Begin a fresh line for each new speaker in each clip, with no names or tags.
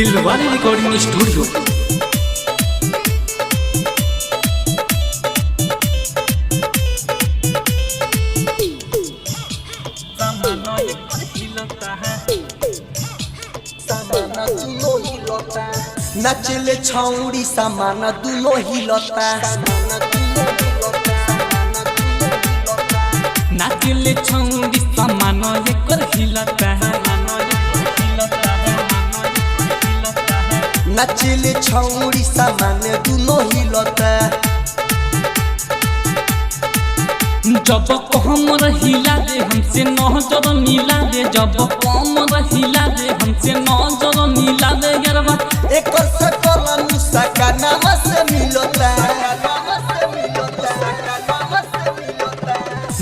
Dilwale recording studio.
नचले छौड़ी सामान दुनो हिलता,
नाचले छौड़ी सामान एकर हिलता,
नचले छौड़ी सामान दुनो हिलता।
जब कमर हिला दे हमसे नजर मिला दे, जब कमर हिला दे हमसे नजर मिला दे गरबा
एकर सकल मुसका नाम से मिलता।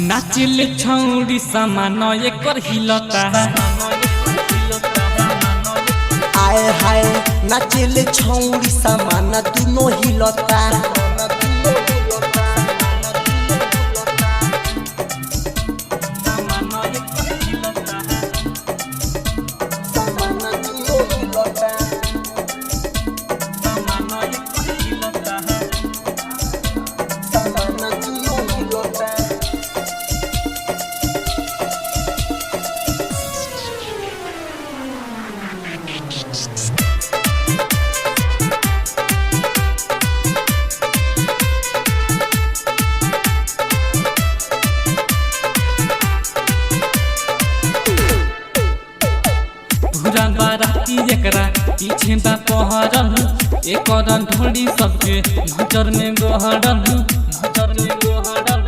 नाचले छौड़ी सामान एकर हिलता,
आए हाय नचले छौड़ी सामान दुनो हिलता।
पूरा बाराती एकरा पीछे बा पहरल, एकर ढोड़ी सबके नजर में गोहरल, नजर में गोहरल,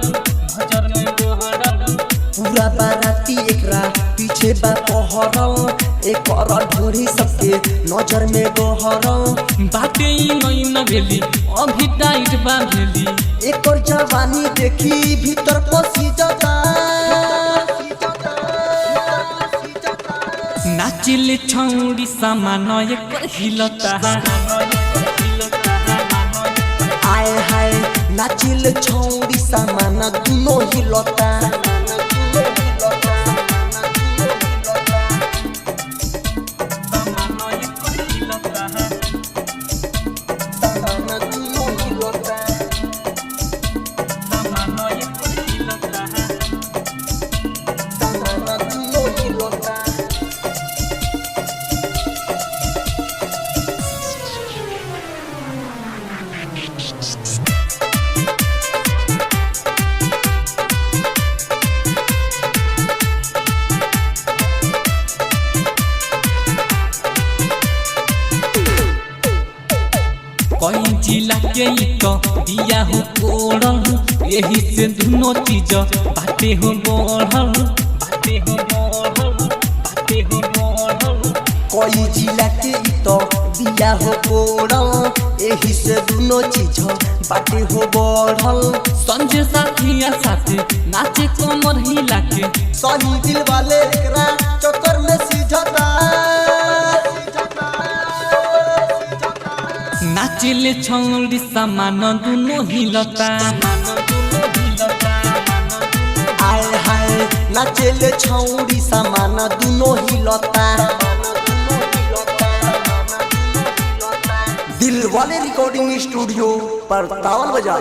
नजर में गोहरल।
पूरा बाराती एकरा पीछे बा पहरल, एकर ढोरी सबके नजर में गोहरल।
बाटे नई न भेली अभी टाइट बा भेली,
एकर जवानी देखी भीतर पसी जाता।
नाचिले छौड़ी सामान एकर हिलता,
आए हाय नाचिल छौड़ी सामान दुनो हिलता।
कोई जिला के तो दिया हो कोड़ल, यही से दोनों चीज बाटे हो बढ़ल, बाटे हो बढ़ल, बाटे हो बढ़ल।
कोई जिला के तो दिया हो कोड़ल, यही से दोनों चीज बाटे हो बढ़ल।
संजय साथिया साथे नाचे कमर हिला के,
सही दिल वाले एकरा चक्कर में सीझता।
नाचले छौड़ी सामान दुनो हिलता,
आए हाय नाचले छौड़ी सामान दुनो हिलता। दिलवाले रिकॉर्डिंग स्टूडियो पर तावल बजा।